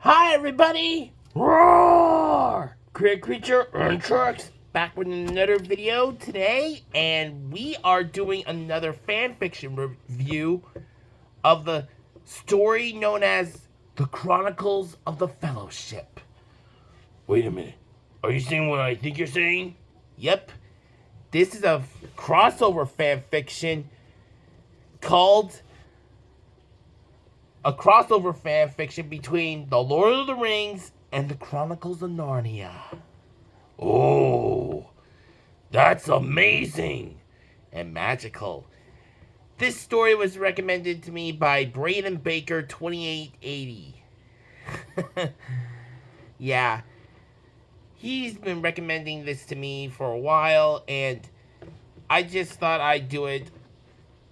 Hi, everybody! Roar! Create Creature and Trucks back with another video today, and we are doing another fanfiction review of the story known as The Chronicles of the Fellowship. Wait a minute. Are you saying what I think you're saying? Yep. This is a crossover fanfiction called a crossover fan fiction between The Lord of the Rings and The Chronicles of Narnia. Oh, that's amazing and magical. This story was recommended to me by Braden Baker 2880. Yeah, he's been recommending this to me for a while, and I just thought I'd do it.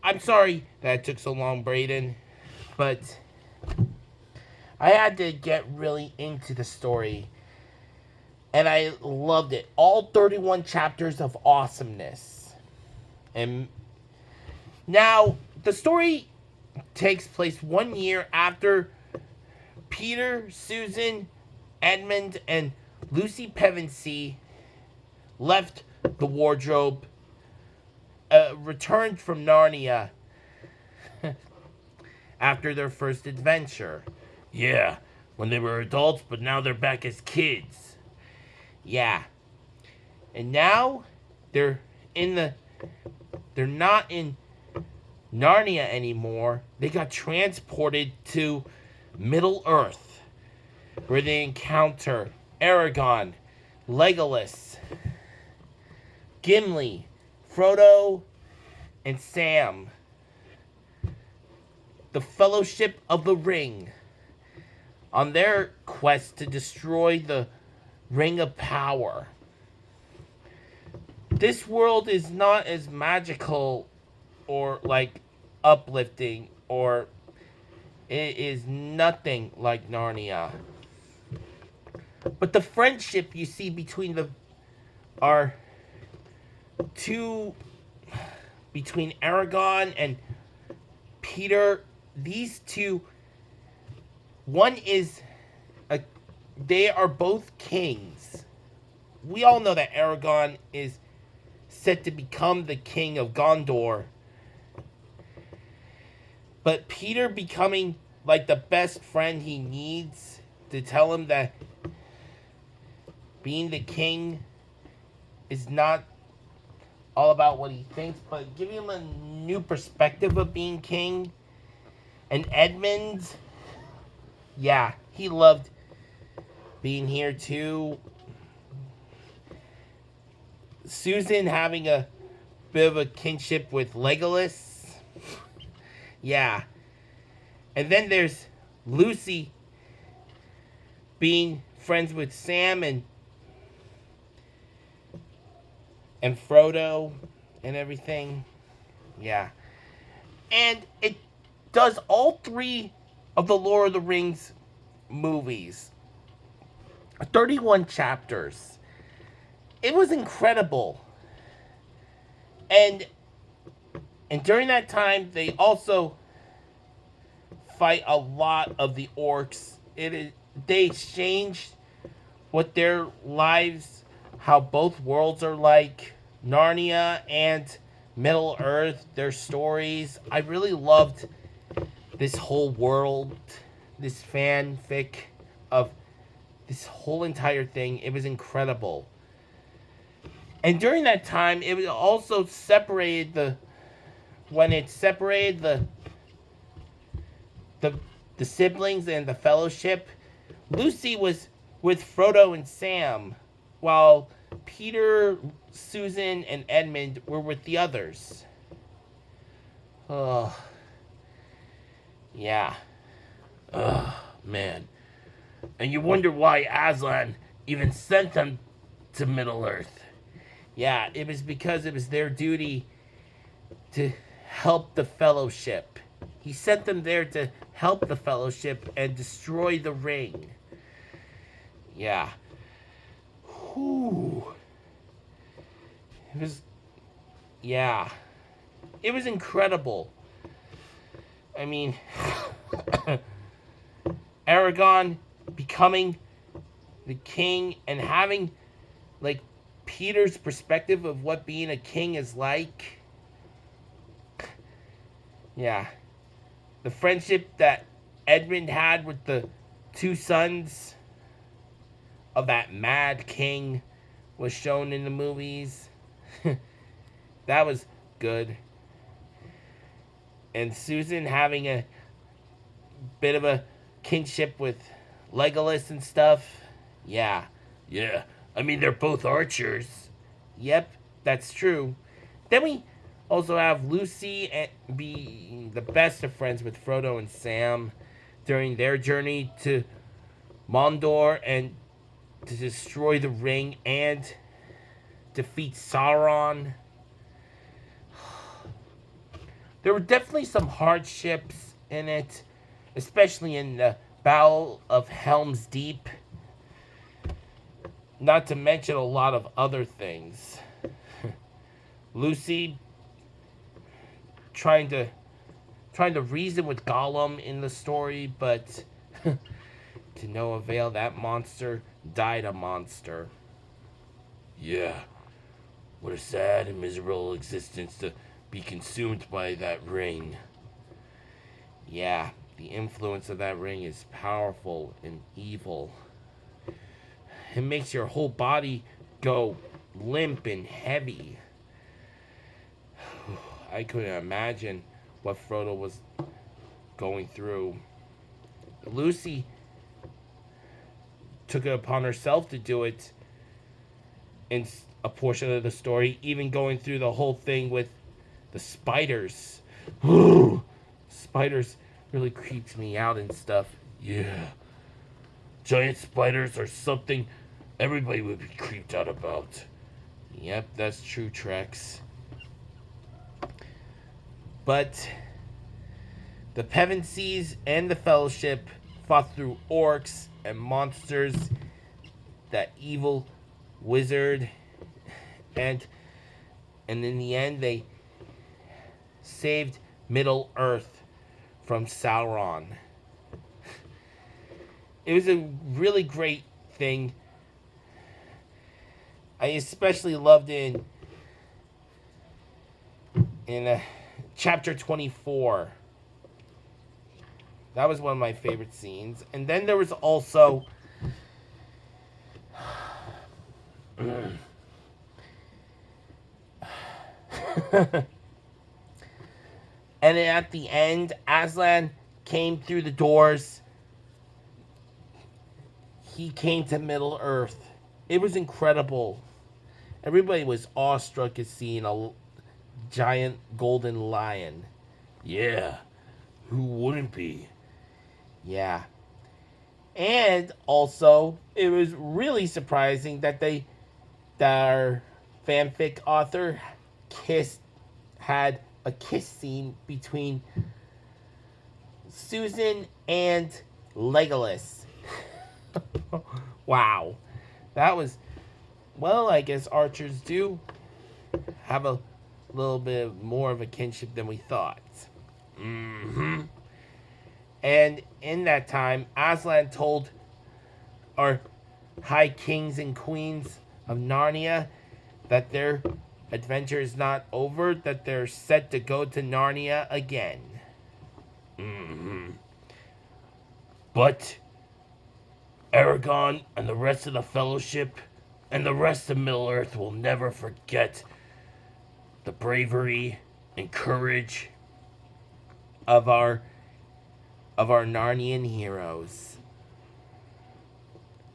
I'm sorry that it took so long, Braden, but I had to get really into the story, and I loved it. All 31 chapters of awesomeness. And now, the story takes place 1 year after Peter, Susan, Edmund, and Lucy Pevensey left the wardrobe, returned from Narnia after their first adventure. Yeah, when they were adults, but now they're back as kids. Yeah. And now they're they're not in Narnia anymore. They got transported to Middle Earth, where they encounter Aragorn, Legolas, Gimli, Frodo, and Sam. The Fellowship of the Ring, on their quest to destroy the Ring of Power. This world is not as magical or like uplifting, or it is nothing like Narnia. But the friendship you see between are two between Aragorn and Peter. These two, one is they are both kings. We all know that Aragorn is set to become the king of Gondor. But Peter becoming like the best friend he needs to tell him that being the king is not all about what he thinks, but giving him a new perspective of being king. And Edmund, yeah, he loved being here too. Susan having a bit of a kinship with Legolas. Yeah. And then there's Lucy being friends with Sam and Frodo and everything. Yeah. And it does all three of the Lord of the Rings movies. 31 chapters. It was incredible. And during that time, they also fight a lot of the orcs. They exchanged what their lives, how both worlds are like, Narnia and Middle Earth, their stories. I really loved this whole world, this fanfic of this whole entire thing. It was incredible. And during that time, it was also separated when it separated the siblings and the Fellowship. Lucy was with Frodo and Sam, while Peter, Susan, and Edmund were with the others. Oh, yeah. Oh, man. And you wonder why Aslan even sent them to Middle Earth. Yeah, it was because it was their duty to help the Fellowship. He sent them there to help the Fellowship and destroy the ring. Yeah. Whew. It was... Yeah. It was incredible. I mean... Aragorn becoming the king and having, like, Peter's perspective of what being a king is like. Yeah. The friendship that Edmund had with the two sons of that mad king was shown in the movies. That was good. And Susan having a bit of a kinship with Legolas and stuff. Yeah. Yeah. I mean, they're both archers. Yep, that's true. Then we also have Lucy and be the best of friends with Frodo and Sam during their journey to Mordor and to destroy the ring and defeat Sauron. There were definitely some hardships in it, especially in the Battle of Helm's Deep. Not to mention a lot of other things. Lucy trying to reason with Gollum in the story, but to no avail. That monster died a monster. Yeah. What a sad and miserable existence to be consumed by that ring. Yeah, the influence of that ring is powerful and evil. It makes your whole body go limp and heavy. I couldn't imagine what Frodo was going through. Lucy took it upon herself to do it in a portion of the story, even going through the whole thing with the spiders. Spiders really creeps me out and stuff. Yeah. Giant spiders are something everybody would be creeped out about. Yep, that's true, Trex. But the Pevensies and the Fellowship fought through orcs and monsters, that evil wizard, and in the end they saved Middle Earth from Sauron. It was a really great thing. I especially loved in chapter 24. That was one of my favorite scenes. And then there was also and at the end, Aslan came through the doors. He came to Middle Earth. It was incredible. Everybody was awestruck at seeing a giant golden lion. Yeah, who wouldn't be? Yeah. And also, it was really surprising that our fanfic author had a kiss scene between Susan and Legolas. Wow. That was, well, I guess archers do have a little bit more of a kinship than we thought. Mm-hmm. And in that time, Aslan told our high kings and queens of Narnia that their adventure is not over, that they're set to go to Narnia again. Mm-hmm. But Aragorn and the rest of the Fellowship and the rest of Middle-earth will never forget the bravery and courage of our Narnian heroes.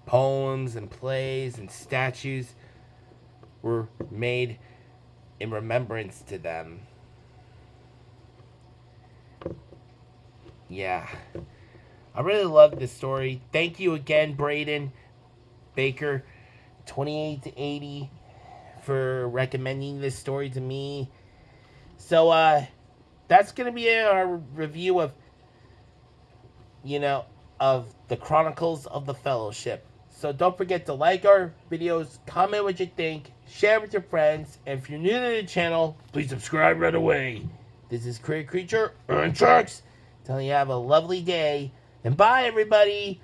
Poems and plays and statues were made in remembrance to them. Yeah. I really love this story. Thank you again, Braden Baker, 28 to 80, for recommending this story to me. So, that's going to be our review of the Chronicles of the Fellowship. So don't forget to like our videos, comment what you think, share with your friends, and if you're new to the channel, please subscribe right away. This is Creature and Trucks, telling you have a lovely day, and bye everybody!